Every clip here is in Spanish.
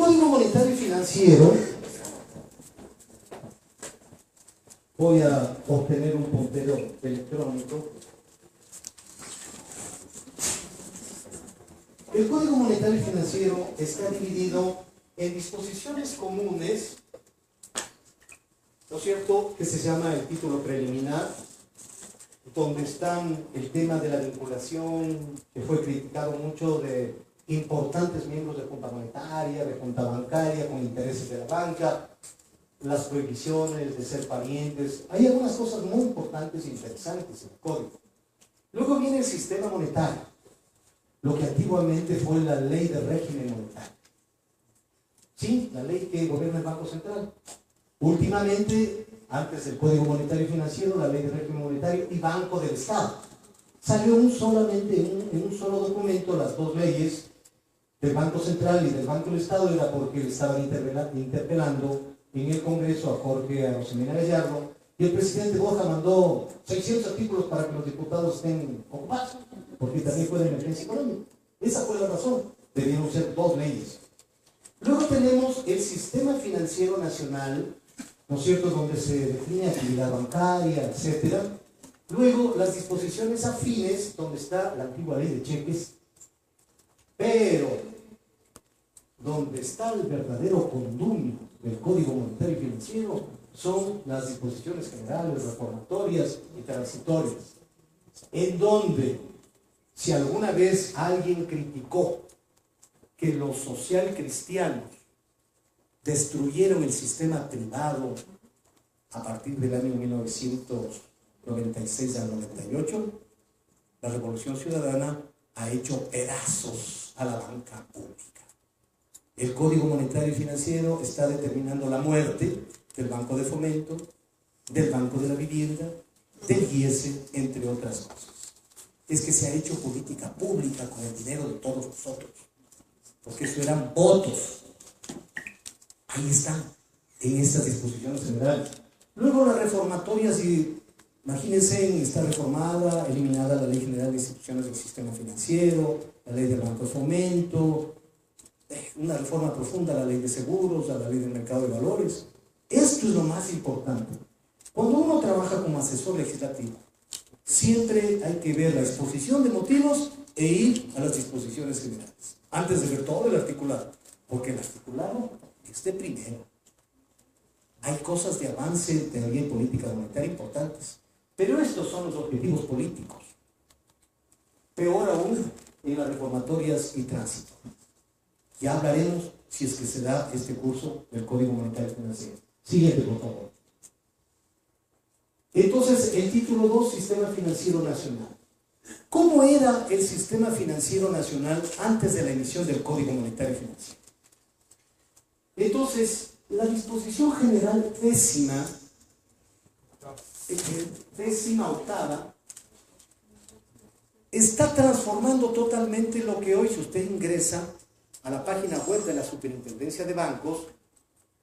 Código Monetario y Financiero, voy a obtener un puntero electrónico. El Código Monetario y Financiero está dividido en disposiciones comunes, ¿no es cierto?, que se llama el título preliminar, donde están el tema de la vinculación, que fue criticado mucho, de importantes miembros de Junta Monetaria, de Junta Bancaria, con intereses de la banca, las prohibiciones de ser parientes. Hay algunas cosas muy importantes e interesantes en el código. Luego viene el sistema monetario, lo que antiguamente fue la ley de régimen monetario. Sí, la ley que gobierna el Banco Central. Últimamente, antes del Código Monetario y Financiero, la ley de régimen monetario y Banco del Estado. Salió solamente en un solo documento las dos leyes del Banco Central y del Banco del Estado, era porque le estaban interpelando en el Congreso a Jorge Arosemena Gallardo, y el presidente Borja mandó 600 artículos para que los diputados estén ocupados, porque también fue de emergencia económica. Esa fue la razón, debieron ser dos leyes. Luego tenemos el Sistema Financiero Nacional, ¿no es cierto?, donde se define actividad bancaria, etc. Luego las disposiciones afines, donde está la antigua ley de cheques, pero donde está el verdadero condumio del Código Monetario y Financiero son las disposiciones generales, reformatorias y transitorias, en donde, si alguna vez alguien criticó que los socialcristianos destruyeron el sistema privado a partir del año 1996 al 98, la Revolución Ciudadana ha hecho pedazos a la banca pública. El Código Monetario y Financiero está determinando la muerte del Banco de Fomento, del Banco de la Vivienda, del IES, entre otras cosas. Es que se ha hecho política pública con el dinero de todos nosotros, porque eso eran votos. Ahí están, en estas disposiciones generales. Luego las reformatorias, y imagínense, está reformada, eliminada la Ley General de Instituciones del Sistema Financiero, la Ley del Banco de Fomento, una reforma profunda a la Ley de Seguros, a la Ley del Mercado de Valores. Esto es lo más importante. Cuando uno trabaja como asesor legislativo, siempre hay que ver la exposición de motivos e ir a las disposiciones generales, antes de ver todo el articulado, porque el articulado es de primero. Hay cosas de avance de la ley política monetaria importantes, pero estos son los objetivos políticos. Peor aún en las reformatorias y tránsito. Ya hablaremos si es que se da este curso del Código Monetario y Financiero. Siguiente, por favor. Entonces, el título 2, Sistema Financiero Nacional. ¿Cómo era el sistema financiero nacional antes de la emisión del Código Monetario y Financiero? Entonces, la disposición general décima octava, está transformando totalmente lo que hoy, si usted ingresa a la página web de la Superintendencia de Bancos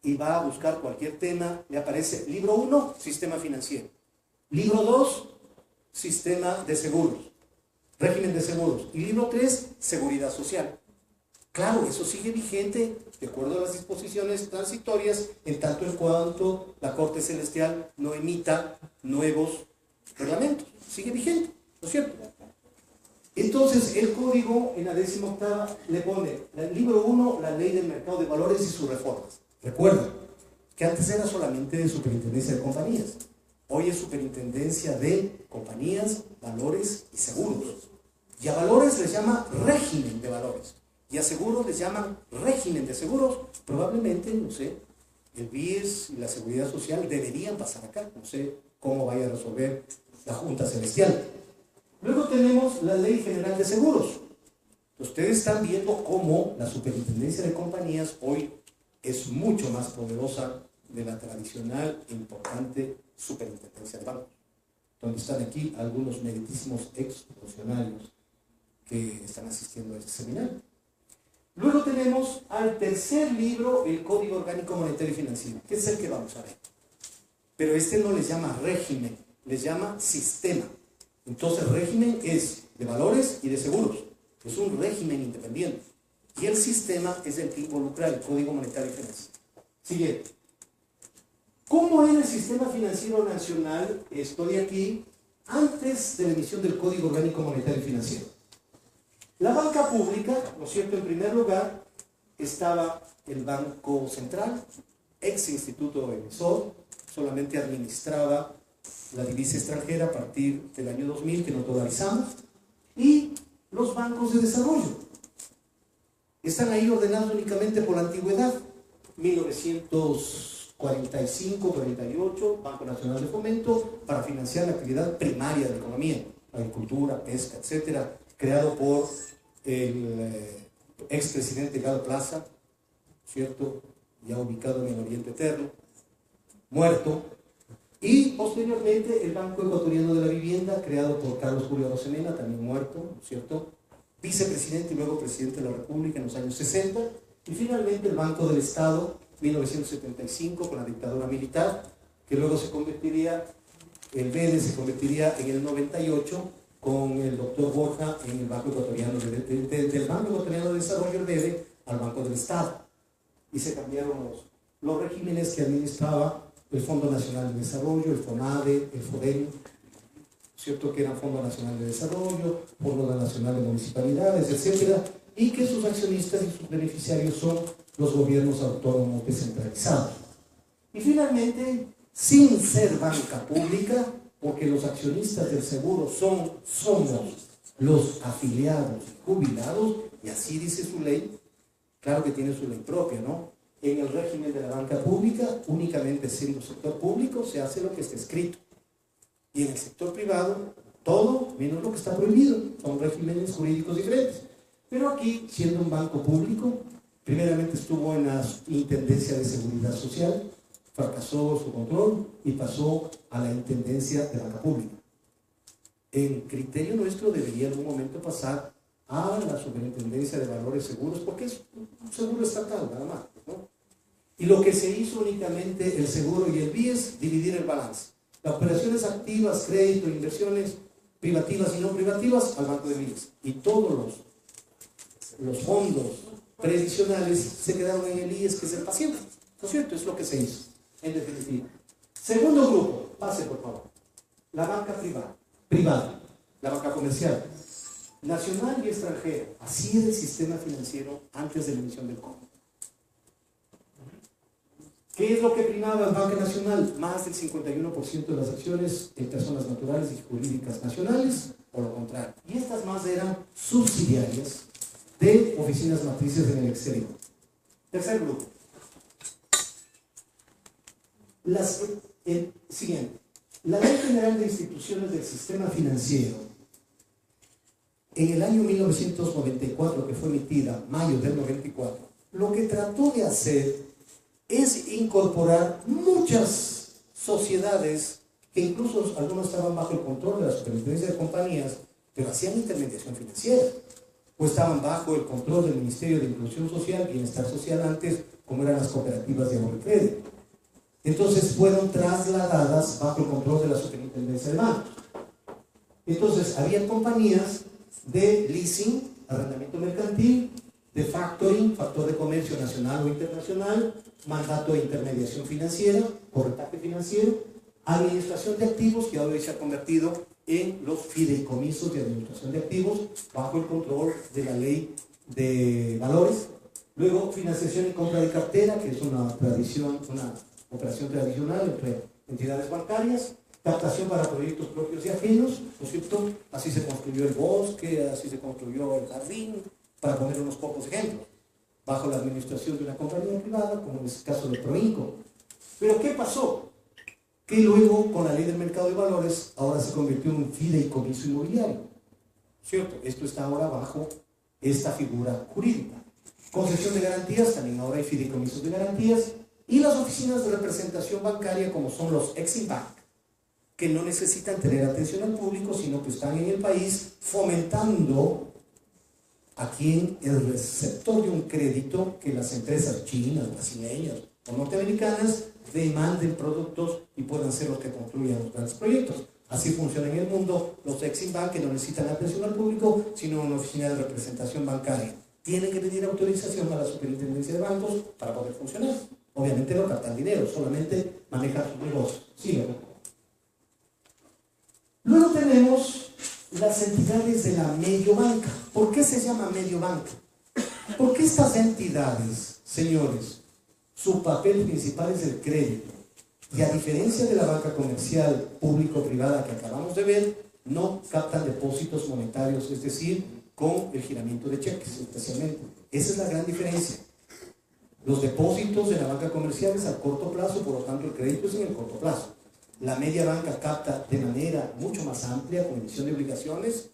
y va a buscar cualquier tema, le aparece libro 1, Sistema Financiero. Libro 2, Sistema de Seguros, Régimen de Seguros. Y libro 3, Seguridad Social. Claro, eso sigue vigente de acuerdo a las disposiciones transitorias, en tanto en cuanto la Corte Celestial no emita nuevos reglamentos. Sigue vigente, ¿no es cierto? Entonces, el código en la 18ª le pone el libro 1, la Ley del Mercado de Valores y sus reformas. Recuerda que antes era solamente de Superintendencia de Compañías. Hoy es Superintendencia de Compañías, Valores y Seguros. Y a valores les llama régimen de valores. Y a seguros les llaman régimen de seguros. Probablemente, no sé, el BIES y la Seguridad Social deberían pasar acá. No sé cómo vaya a resolver la Junta Celestial. Luego tenemos la Ley General de Seguros. Ustedes están viendo cómo la Superintendencia de Compañías hoy es mucho más poderosa de la tradicional e importante Superintendencia de Bancos, donde están aquí algunos meritísimos ex funcionarios que están asistiendo a este seminario. Luego tenemos al tercer libro, el Código Orgánico Monetario y Financiero, que es el que vamos a ver. Pero este no les llama régimen, les llama sistema. Entonces, régimen es de valores y de seguros. Es un régimen independiente. Y el sistema es el que involucra el Código Monetario y Financiero. Siguiente. ¿Cómo era el sistema financiero nacional? Estoy aquí antes de la emisión del Código Orgánico Monetario y Financiero. La banca pública, ¿no es cierto? En primer lugar, estaba el Banco Central, ex instituto emisor, solamente administraba la divisa extranjera a partir del año 2000, que nos dolarizamos, y los bancos de desarrollo. Están ahí ordenados únicamente por la antigüedad. 1945, 48, Banco Nacional de Fomento, para financiar la actividad primaria de la economía, agricultura, pesca, etcétera, creado por el expresidente Galo Plaza, ¿cierto? Ya ubicado en el Oriente Eterno, muerto. Y posteriormente el Banco Ecuatoriano de la Vivienda, creado por Carlos Julio Arosemena, también muerto, ¿cierto? Vicepresidente y luego presidente de la República en los años 60. Y finalmente el Banco del Estado, 1975, con la dictadura militar, que luego se convertiría, el BEDE se convertiría en el 98 con el doctor Borja en el Banco Ecuatoriano del Banco Ecuatoriano de Desarrollo, el BEDE, al Banco del Estado. Y se cambiaron los regímenes que administraba el Fondo Nacional de Desarrollo, el FONADE, el FODEM, ¿cierto? Que eran Fondo Nacional de Desarrollo, Fondo Nacional de Municipalidades, etcétera, y que sus accionistas y sus beneficiarios son los gobiernos autónomos descentralizados. Y finalmente, sin ser banca pública, porque los accionistas del seguro somos los afiliados jubilados, y así dice su ley, claro que tiene su ley propia, ¿no? En el régimen de la banca pública, únicamente siendo sector público, se hace lo que está escrito. Y en el sector privado, todo menos lo que está prohibido. Son regímenes jurídicos diferentes. Pero aquí, siendo un banco público, primeramente estuvo en la Intendencia de Seguridad Social, fracasó su control y pasó a la Intendencia de Banca Pública. En criterio nuestro debería en algún momento pasar a la Superintendencia de Valores Seguros, porque es un seguro estatal, nada más, ¿no? Y lo que se hizo únicamente el seguro y el BIES, dividir el balance. Las operaciones activas, crédito, inversiones privativas y no privativas al banco de BIES. Y todos los fondos previsionales se quedaron en el IES, que es el paciente. ¿No es cierto? Es lo que se hizo, en definitiva. Segundo grupo, pase por favor. La banca privada, la banca comercial, nacional y extranjera. Así era el sistema financiero antes de la emisión del COM. ¿Qué es lo que primaba en banca nacional? Más del 51% de las acciones en personas naturales y jurídicas nacionales, o lo contrario. Y estas más eran subsidiarias de oficinas matrices en el exterior. Tercer grupo. Siguiente. La Ley General de Instituciones del Sistema Financiero, en el año 1994, que fue emitida, mayo del 94, lo que trató de hacer es incorporar muchas sociedades que incluso algunos estaban bajo el control de la Superintendencia de Compañías, pero hacían intermediación financiera, o estaban bajo el control del Ministerio de Inclusión Social, Bienestar Social antes, como eran las cooperativas de ahorro y crédito. Entonces fueron trasladadas bajo el control de la Superintendencia de Bancos. Entonces había compañías de leasing, arrendamiento mercantil, de factoring, factor de comercio nacional o internacional, mandato de intermediación financiera, corretaje financiero, administración de activos, que hoy se ha convertido en los fideicomisos de administración de activos, bajo el control de la ley de valores. Luego, financiación y compra de cartera, que es una operación tradicional entre entidades bancarias. Captación para proyectos propios y ajenos, ¿no es cierto? Así se construyó el bosque, así se construyó el jardín, para poner unos pocos ejemplos, bajo la administración de una compañía privada, como en el caso de Proinco. Pero ¿qué pasó? Que luego, con la ley del mercado de valores, ahora se convirtió en un fideicomiso inmobiliario, ¿cierto? Esto está ahora bajo esta figura jurídica. Concesión de garantías, también ahora hay fideicomisos de garantías, y las oficinas de representación bancaria, como son los Exim Bank, que no necesitan tener atención al público, sino que están en el país fomentando a quien el receptor de un crédito, que las empresas chinas, brasileñas o norteamericanas demanden productos y puedan ser los que construyan los grandes proyectos. Así funciona en el mundo los Exim Bank, que no necesitan atención al público, sino una oficina de representación bancaria. tienen que pedir autorización a la Superintendencia de Bancos para poder funcionar. Obviamente no captan dinero, solamente manejan sus negocios. Sí, luego tenemos las entidades de la mediobanca. ¿Por qué se llama mediobanca? Porque estas entidades, señores, su papel principal es el crédito. Y a diferencia de la banca comercial público-privada que acabamos de ver, no captan depósitos monetarios, es decir, con el giramiento de cheques especialmente. Esa es la gran diferencia. Los depósitos de la banca comercial es a corto plazo, por lo tanto el crédito es en el corto plazo. La media banca capta de manera mucho más amplia con emisión de obligaciones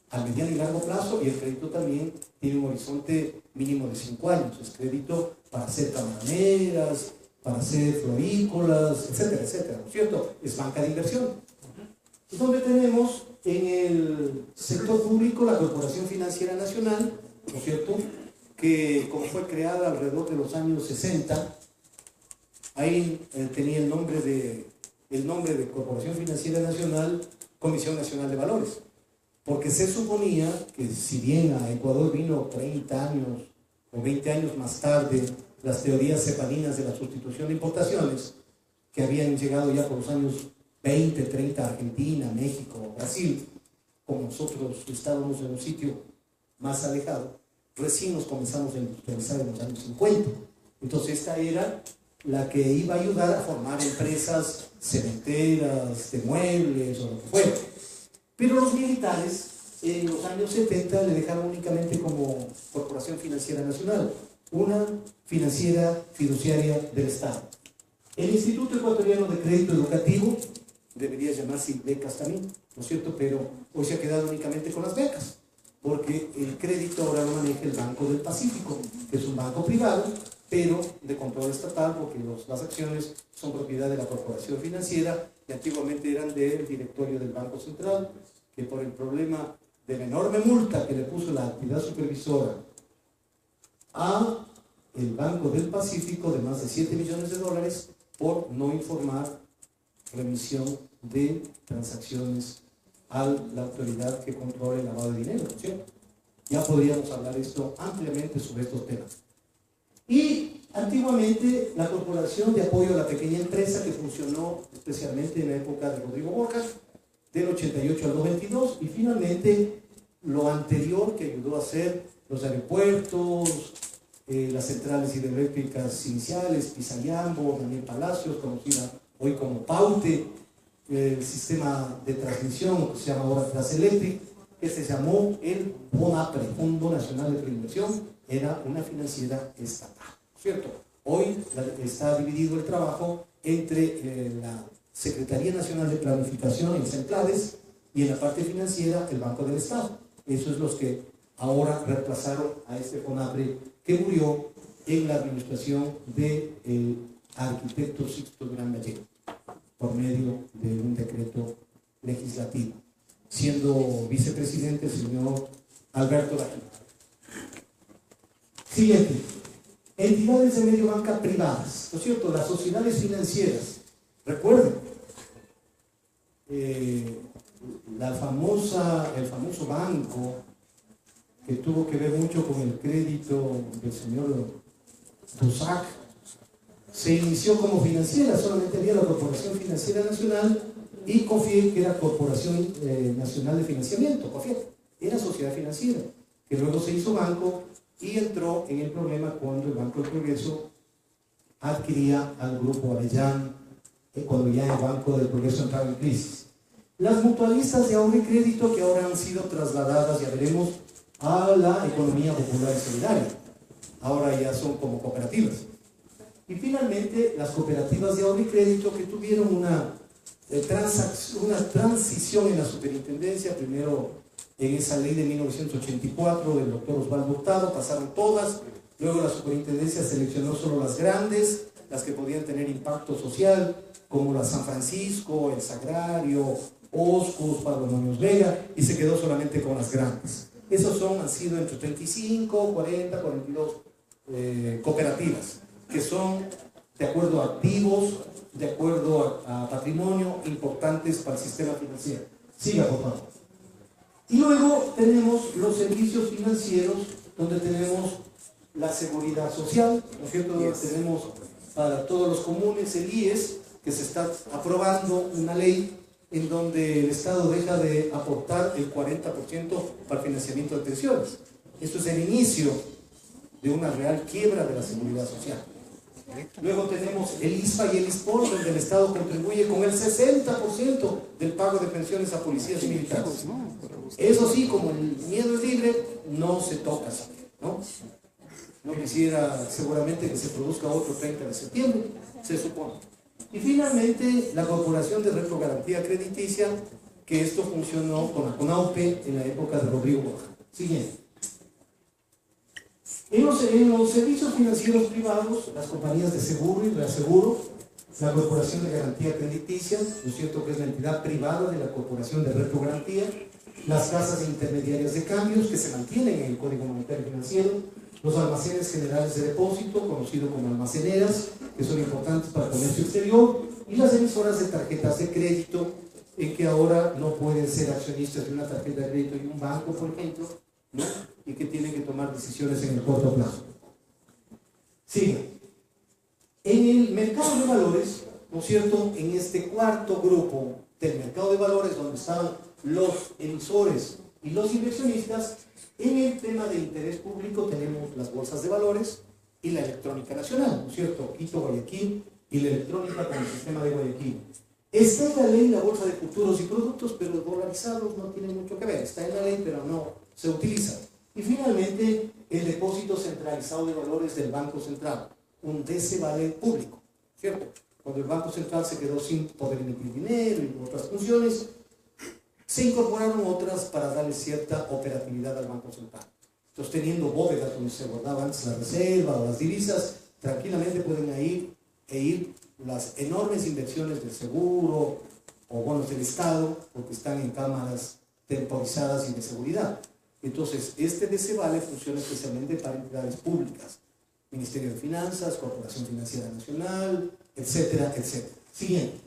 a mediano y largo plazo, y el crédito también tiene un horizonte mínimo de 5 años. Es crédito para hacer camaroneras, para hacer florícolas, etcétera, etcétera, ¿no es cierto? Es banca de inversión. Donde tenemos en el sector público la Corporación Financiera Nacional, ¿no es cierto?, que como fue creada alrededor de los años 60, ahí tenía el nombre de Corporación Financiera Nacional, Comisión Nacional de Valores, porque se suponía que si bien a Ecuador vino 30 años o 20 años más tarde las teorías cepalinas de la sustitución de importaciones, que habían llegado ya por los años 20, 30 a Argentina, México, Brasil, como nosotros estábamos en un sitio más alejado, recién nos comenzamos a industrializar en los años 50. Entonces esta era la que iba a ayudar a formar empresas cementeras, de muebles o lo que fuera. Pero los militares en los años 70 le dejaron únicamente como Corporación Financiera Nacional, una financiera fiduciaria del Estado. El Instituto Ecuatoriano de Crédito Educativo debería llamarse becas también, ¿no es cierto? Pero hoy se ha quedado únicamente con las becas, porque el crédito ahora lo maneja el Banco del Pacífico, que es un banco privado, pero de control estatal, porque las acciones son propiedad de la corporación financiera, que antiguamente eran del directorio del Banco Central, que por el problema de la enorme multa que le puso la actividad supervisora a el Banco del Pacífico de más de 7 millones de dólares por no informar remisión de transacciones a la autoridad que controla el lavado de dinero, ¿no es cierto? Ya podríamos hablar esto ampliamente sobre estos temas. Y antiguamente la Corporación de Apoyo a la Pequeña Empresa, que funcionó especialmente en la época de Rodrigo Borja, del 88 al 92, y finalmente lo anterior que ayudó a hacer los aeropuertos, las centrales hidroeléctricas iniciales, Pisayambo, Daniel Palacios, conocida hoy como Paute, el sistema de transmisión que se llama ahora Transelectric, que se llamó el FONAPRE, Fondo Nacional de Preinversión, era una financiera estatal, ¿cierto? Hoy está dividido el trabajo entre la Secretaría Nacional de Planificación en CENPLADES y en la parte financiera el Banco del Estado. Eso es los que ahora reemplazaron a este FONAPRE que murió en la administración del arquitecto Sixto Durán Gallego por medio de un decreto legislativo, siendo vicepresidente el señor Alberto Lajín. Siguiente, entidades de medio banca privadas, ¿no es cierto? Las sociedades financieras. Recuerden, el famoso banco que tuvo que ver mucho con el crédito del señor Dusac, se inició como financiera, solamente había la Corporación Financiera Nacional y COFIE, que era Corporación Nacional de Financiamiento, COFIE, era sociedad financiera, que luego se hizo banco y entró en el problema cuando el Banco del Progreso adquiría al Grupo Avellán, cuando ya el Banco del Progreso entraba en crisis. Las mutualistas de ahorro y crédito, que ahora han sido trasladadas, ya veremos, a la economía popular y solidaria, ahora ya son como cooperativas. Y finalmente las cooperativas de ahorro y crédito, que tuvieron una transición en la superintendencia, primero en esa ley de 1984 del doctor Osvaldo Hurtado, pasaron todas, luego la superintendencia seleccionó solo las grandes, las que podían tener impacto social, como la San Francisco, el Sagrario, Oscos, Pablo Muñoz Vega, y se quedó solamente con las grandes. Esos han sido entre 35, 40, 42 cooperativas, que son de acuerdo a activos, de acuerdo a patrimonio, importantes para el sistema financiero. Siga, por favor. Y luego tenemos los servicios financieros donde tenemos la seguridad social, ¿no es cierto? Donde tenemos para todos los comunes el IES, que se está aprobando una ley en donde el Estado deja de aportar el 40% para el financiamiento de pensiones. Esto es el inicio de una real quiebra de la seguridad social. Luego tenemos el ISPA y el ISPOL, donde el Estado contribuye con el 60% del pago de pensiones a policías y militares. Eso sí, como el miedo es libre, no se toca, ¿no? No quisiera seguramente que se produzca otro 30 de septiembre, se supone. Y finalmente, la Corporación de Retrogarantía Crediticia, que esto funcionó con la CONAUPE en la época de Rodrigo Borja. Siguiente. En los servicios financieros privados, las compañías de seguro y reaseguro, la Corporación de Garantía Crediticia, ¿no es cierto?, que es la entidad privada de la Corporación de Retrogarantía, las casas intermediarias de cambios que se mantienen en el Código Monetario y Financiero, los almacenes generales de depósito, conocidos como almaceneras, que son importantes para el comercio exterior, y las emisoras de tarjetas de crédito, en que ahora no pueden ser accionistas de una tarjeta de crédito y un banco, por ejemplo, ¿no? Y que tienen que tomar decisiones en el corto plazo. Sigue. En el mercado de valores, ¿no es cierto?, en este cuarto grupo del mercado de valores, donde están los emisores y los inversionistas, en el tema de interés público tenemos las bolsas de valores y la electrónica nacional, ¿no es cierto?, Quito, Guayaquil, y la electrónica con el sistema de Guayaquil. Está en la ley la bolsa de futuros y productos, pero dolarizados no tiene mucho que ver. Está en la ley, pero no se utiliza. Y finalmente, el depósito centralizado de valores del Banco Central, un DCVALE público, ¿cierto? Cuando el Banco Central se quedó sin poder emitir dinero y otras funciones, se incorporaron otras para darle cierta operatividad al Banco Central. Entonces, teniendo bóvedas donde se guardaban antes la reserva o las divisas, tranquilamente pueden ir las enormes inversiones del seguro o bonos del Estado, porque están en cámaras temporizadas y de seguridad. Entonces, este DCVALE funciona especialmente para entidades públicas, Ministerio de Finanzas, Corporación Financiera Nacional, etcétera, etcétera. Siguiente.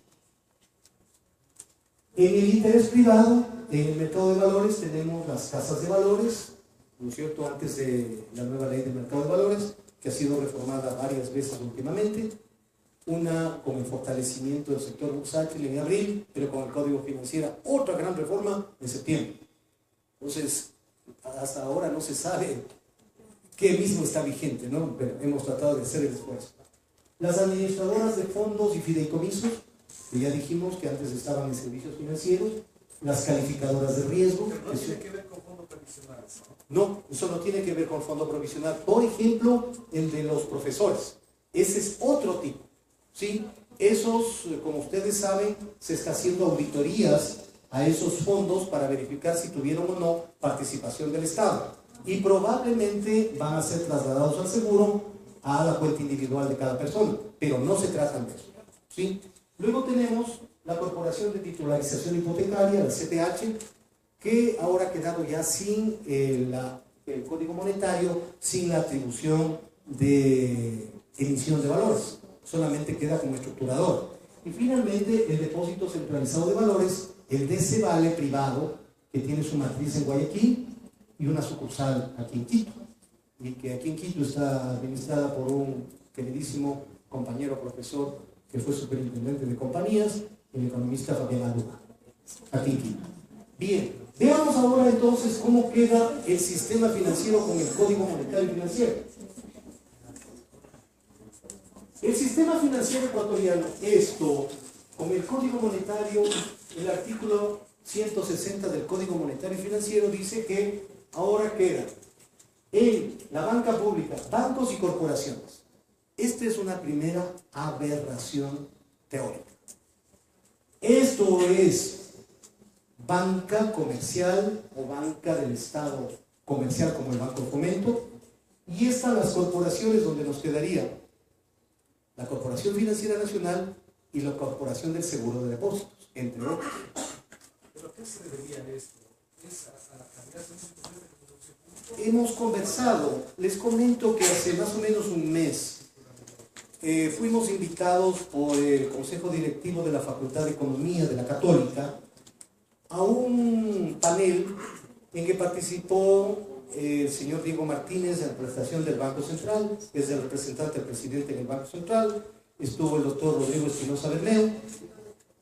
En el interés privado, en el mercado de valores, tenemos las casas de valores, ¿no es cierto?, antes de la nueva ley del mercado de valores, que ha sido reformada varias veces últimamente, una con el fortalecimiento del sector bursátil en abril, pero con el Código Financiero, otra gran reforma en septiembre. Entonces, hasta ahora no se sabe qué mismo está vigente, ¿no? Pero hemos tratado de hacer el esfuerzo. Las administradoras de fondos y fideicomisos, que ya dijimos que antes estaban en servicios financieros, las calificadoras de riesgo. Pero no tiene que ver con fondos provisionales, ¿no? No, eso no tiene que ver con fondo provisional. Por ejemplo, el de los profesores. Ese es otro tipo, ¿sí? Esos, como ustedes saben, se está haciendo auditorías a esos fondos para verificar si tuvieron o no participación del Estado. Y probablemente van a ser trasladados al seguro a la cuenta individual de cada persona, pero no se tratan de eso, ¿sí? Luego tenemos la Corporación de Titularización Hipotecaria, la CTH, que ahora ha quedado ya sin el Código Monetario, sin la atribución de emisión de valores, solamente queda como estructurador. Y finalmente el Depósito Centralizado de Valores, el DCVALE privado, que tiene su matriz en Guayaquil y una sucursal aquí en Quito, y que aquí en Quito está administrada por un queridísimo compañero profesor que fue superintendente de compañías, el economista Fabián Aluga, aquí en Quito. Bien, veamos ahora entonces cómo queda el sistema financiero con el Código Monetario y Financiero. El sistema financiero ecuatoriano, esto, con el Código Monetario, el artículo 160 del Código Monetario y Financiero dice que ahora queda en la banca pública, bancos y corporaciones. Esta es una primera aberración teórica. Esto es banca comercial o banca del Estado comercial como el Banco de Fomento, y están las corporaciones donde nos quedaría la Corporación Financiera Nacional y la Corporación del Seguro de Depósitos, entre otros. ¿Pero qué se debería a esto? ¿Es a cambiar Hemos conversado, les comento que hace más o menos un mes fuimos invitados por el Consejo Directivo de la Facultad de Economía de la Católica a un panel en que participó el señor Diego Martínez en representación del Banco Central, es el representante del presidente en el Banco Central. Estuvo el doctor Rodrigo Espinosa Bermeo,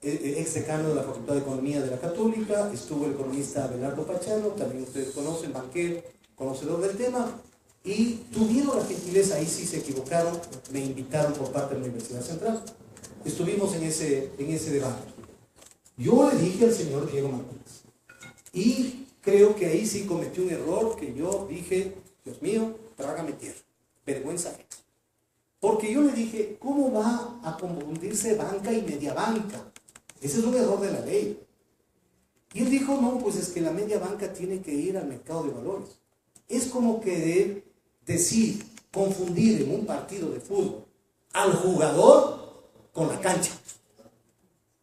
ex decano de la Facultad de Economía de la Católica. Estuvo el economista Abelardo Pachano, también ustedes conocen, banquero, conocedor del tema. Y tuvieron la gentileza, ahí sí se equivocaron, me invitaron por parte de la Universidad Central. Estuvimos en ese debate. Yo le dije al señor Diego Martínez, y creo que ahí sí cometí un error, que yo dije, Dios mío, trágame tierra, vergüenza ajena. Porque yo le dije, ¿cómo va a confundirse banca y media banca? Ese es un error de la ley. Y él dijo, no, pues es que la media banca tiene que ir al mercado de valores. Es como querer decir, confundir en un partido de fútbol al jugador con la cancha.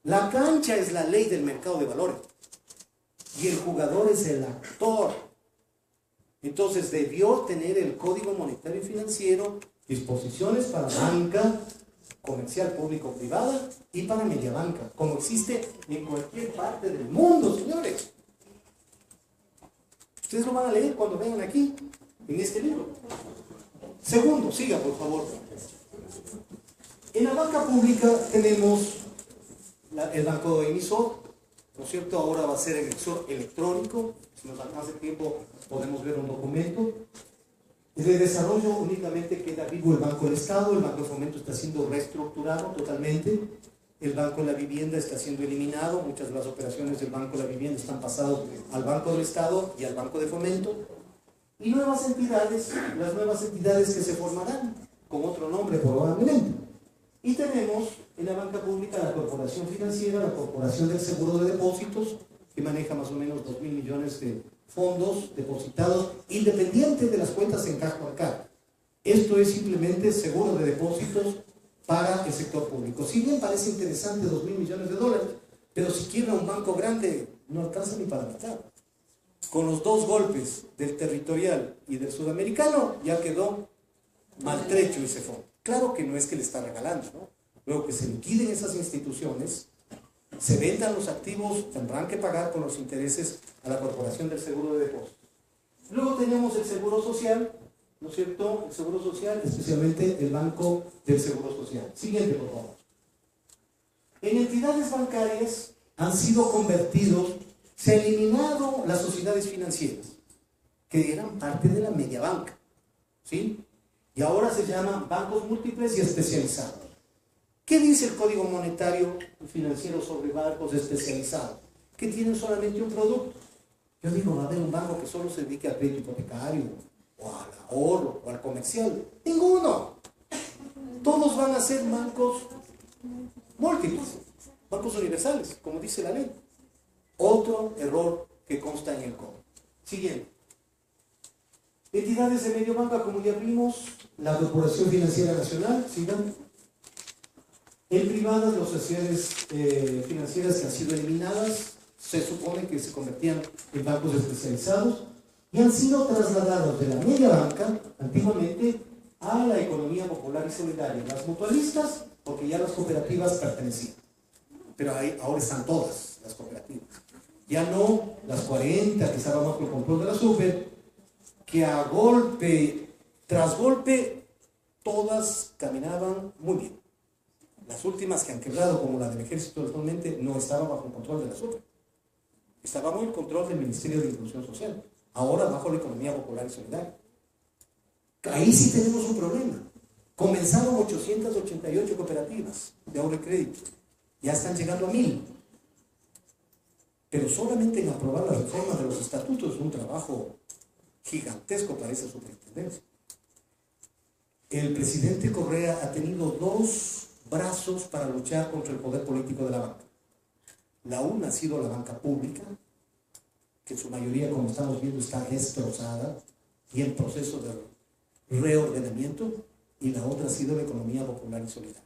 La cancha es la ley del mercado de valores y el jugador es el actor. Entonces debió tener el Código Monetario y Financiero disposiciones para banca comercial, público, privada y para media banca, como existe en cualquier parte del mundo, señores. Ustedes lo van a leer cuando vengan aquí, en este libro. Segundo, siga por favor. En la banca pública tenemos el banco emisor, ¿no es cierto? Ahora va a ser el emisor electrónico. Si nos alcanza el tiempo podemos ver un documento. De desarrollo únicamente queda vivo el Banco del Estado. El Banco de Fomento está siendo reestructurado totalmente. El Banco de la Vivienda está siendo eliminado. Muchas de las operaciones del Banco de la Vivienda están pasadas al Banco del Estado y al Banco de Fomento. Y nuevas entidades, las nuevas entidades que se formarán con otro nombre probablemente. Y tenemos en la banca pública la Corporación Financiera, la Corporación del Seguro de Depósitos, que maneja más o menos 2.000 millones de fondos depositados, independientes de las cuentas en caja bancaria. Esto es simplemente seguro de depósitos para el sector público. Si bien parece interesante 2.000 millones de dólares, pero si quiebra un banco grande, no alcanza ni para matar. Con los dos golpes del territorial y del sudamericano, ya quedó maltrecho ese fondo. Claro que no es que le está regalando, ¿no? Luego que se liquiden esas instituciones, se vendan los activos, tendrán que pagar con los intereses a la Corporación del Seguro de Depósitos. Luego tenemos el Seguro Social, ¿no es cierto? El Seguro Social, especialmente el Banco del Seguro Social. Siguiente, por favor. En entidades bancarias han sido convertidos, se ha eliminado las sociedades financieras, que eran parte de la media banca, ¿sí? Y ahora se llaman bancos múltiples y especializados. ¿Qué dice el Código Monetario y Financiero sobre bancos especializados? Que tienen solamente un producto. Yo digo, va a haber un banco que solo se dedique al crédito hipotecario, o al ahorro, o al comercial. Ninguno. Todos van a ser bancos múltiples, bancos universales, como dice la ley. Otro error que consta en el código. Siguiente. Entidades de medio banca, como ya vimos, la Corporación Financiera Nacional, sigan. En privadas, las sociedades financieras que han sido eliminadas, se supone que se convertían en bancos especializados y han sido trasladados de la media banca, antiguamente, a la economía popular y solidaria. Las mutualistas, porque ya las cooperativas pertenecían, pero ahora están todas las cooperativas. Ya no las 40 que estaban bajo el control de la super, que a golpe tras golpe todas caminaban muy bien. Las últimas que han quebrado, como la del Ejército actualmente, no estaban bajo el control de la super. Estaba bajo el control del Ministerio de Inclusión Social, ahora bajo la economía popular y solidaria. Ahí sí tenemos un problema. Comenzaron 888 cooperativas de ahorro y crédito, ya están llegando a 1000. Pero solamente en aprobar la reforma de los estatutos es un trabajo gigantesco para esa superintendencia. El presidente Correa ha tenido 2 brazos para luchar contra el poder político de la banca. La una ha sido la banca pública, que en su mayoría, como estamos viendo, está destrozada y en proceso de reordenamiento, y la otra ha sido la economía popular y solidaria.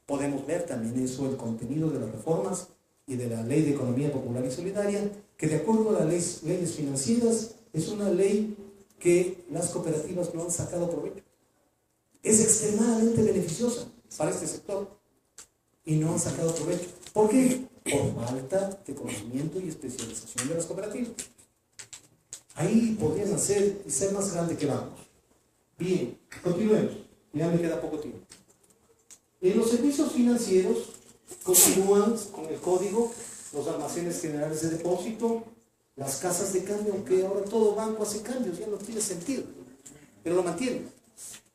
Podemos ver también eso, el contenido de las reformas y de la ley de economía popular y solidaria, que de acuerdo a las leyes financieras, es una ley que las cooperativas no han sacado provecho. Es extremadamente beneficiosa para este sector y no han sacado provecho. ¿Por qué? Por falta de conocimiento y especialización de las cooperativas. Ahí podrían hacer y ser más grande que bancos. Bien, continuemos. Ya me queda poco tiempo. En los servicios financieros continúan con el código, los almacenes generales de depósito, las casas de cambio, aunque ahora todo banco hace cambios, ya no tiene sentido, pero lo mantienen.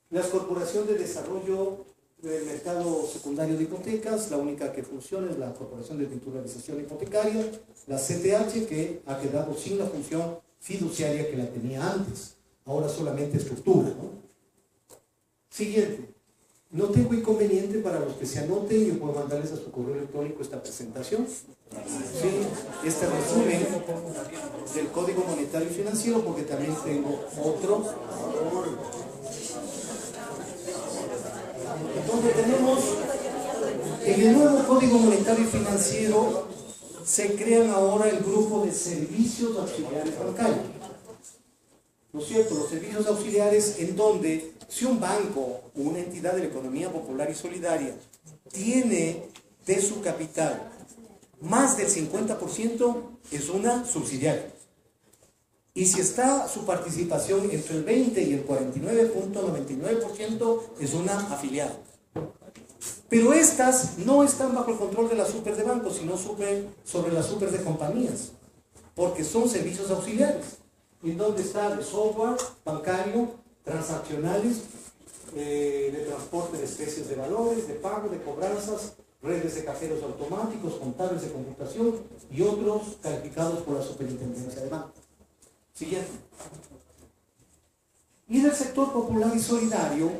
Las corporaciones de desarrollo del mercado secundario de hipotecas, la única que funciona es la Corporación de Titularización Hipotecaria, la CTH, que ha quedado sin la función fiduciaria que la tenía antes, ahora solamente estructura, ¿no? Siguiente. No tengo inconveniente para los que se anoten, yo puedo mandarles a su correo electrónico esta presentación. Sí, este resumen del Código Monetario y Financiero, porque también tengo otro. Entonces tenemos, en el nuevo Código Monetario y Financiero se crean ahora el grupo de servicios auxiliares bancarios. ¿No es cierto? Los servicios auxiliares en donde si un banco o una entidad de la economía popular y solidaria tiene de su capital más del 50%, es una subsidiaria. Y si está su participación entre el 20 y el 49.99%, es una afiliada. Pero estas no están bajo el control de la super de bancos, sino sobre la super de compañías, porque son servicios auxiliares, en donde está de software bancario, transaccionales, de transporte de especies de valores, de pago, de cobranzas, redes de cajeros automáticos, contables de computación y otros calificados por la Superintendencia de Bancos. Siguiente. Y del sector popular y solidario,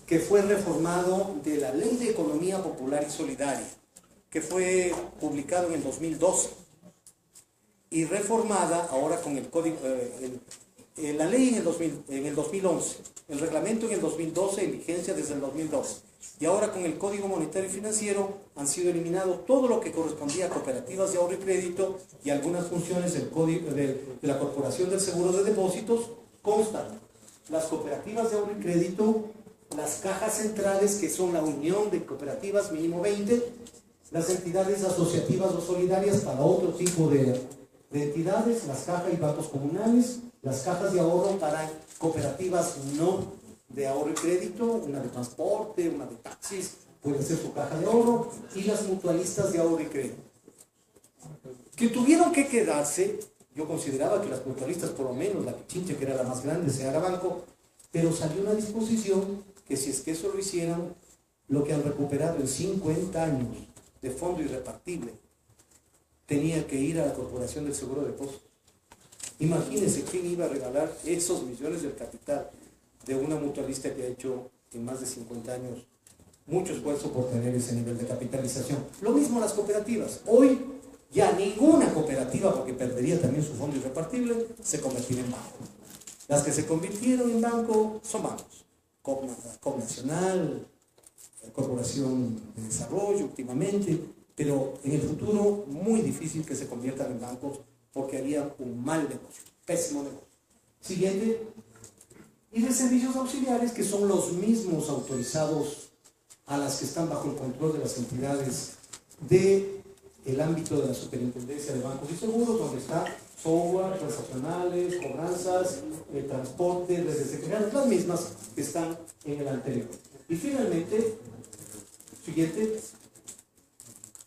que fue reformado de la Ley de Economía Popular y Solidaria, que fue publicado en el 2012 y reformada ahora con el código, la ley en el 2011, el reglamento en el 2012, en vigencia desde el 2012, y ahora con el Código Monetario y Financiero han sido eliminados todo lo que correspondía a cooperativas de ahorro y crédito, y algunas funciones del código de la Corporación del Seguro de Depósitos constan las cooperativas de ahorro y crédito, las cajas centrales, que son la unión de cooperativas mínimo 20, las entidades asociativas o solidarias para otro tipo de entidades, las cajas y bancos comunales, las cajas de ahorro para cooperativas no de ahorro y crédito, una de transporte, una de taxis, puede ser su caja de ahorro, y las mutualistas de ahorro y crédito. Que tuvieron que quedarse, yo consideraba que las mutualistas, por lo menos la Pichincha, que era la más grande, se haga banco, pero salió una disposición que si es que eso lo hicieran, lo que han recuperado en 50 años de fondo irrepartible, tenía que ir a la Corporación del Seguro de Depósitos. Imagínense quién iba a regalar esos millones del capital de una mutualista que ha hecho en más de 50 años mucho esfuerzo por tener ese nivel de capitalización. Lo mismo las cooperativas. Hoy ya ninguna cooperativa, porque perdería también su fondo irrepartible, se convertirá en banco. Las que se convirtieron en banco son bancos. COP Nacional, Corporación de Desarrollo últimamente, pero en el futuro muy difícil que se conviertan en bancos, porque harían un mal negocio, pésimo negocio. Siguiente. Y de servicios auxiliares, que son los mismos autorizados a las que están bajo el control de las entidades del ámbito de la Superintendencia de Bancos y Seguros, donde está software, transaccionales, cobranzas, transporte, redes de cajeros, las mismas que están en el anterior. Y finalmente, siguiente.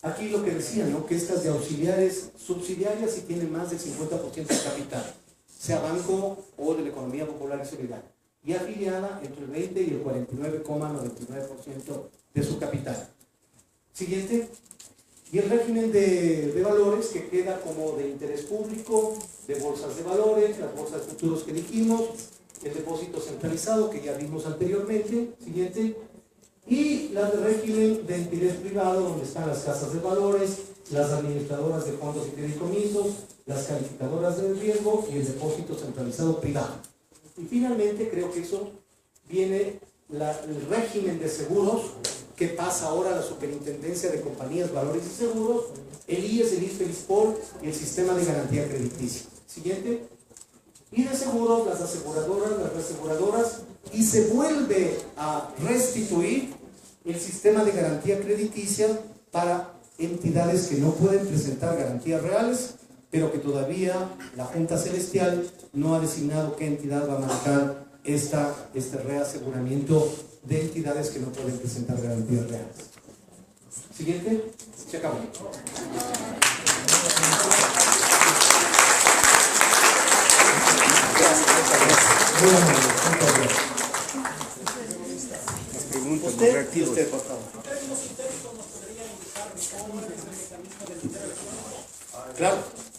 Aquí lo que decía, ¿no? Que estas de auxiliares, subsidiarias, si tienen más del 50% de capital, sea banco o de la economía popular y solidaria, y afiliada entre el 20 y el 49,99% de su capital. Siguiente. Y el régimen de valores, que queda como de interés público, de bolsas de valores, las bolsas de futuros que dijimos, el depósito centralizado que ya vimos anteriormente. Siguiente. Y las de régimen de interés privado, donde están las casas de valores, las administradoras de fondos y fideicomisos, las calificadoras de riesgo y el depósito centralizado privado. Y finalmente creo que eso viene el régimen de seguros, que pasa ahora a la Superintendencia de Compañías, Valores y Seguros, el IES, el IFE, el ISPOL y el Sistema de Garantía Crediticia. Siguiente. Y de seguros, las aseguradoras, las reaseguradoras, y se vuelve a restituir el sistema de garantía crediticia para entidades que no pueden presentar garantías reales, pero que todavía la Junta Celestial no ha designado qué entidad va a manejar este reaseguramiento de entidades que no pueden presentar garantías reales. Siguiente, se acabó. Muy amable, muchas gracias. Las preguntas, los Usted, reactivos. por favor. Claro.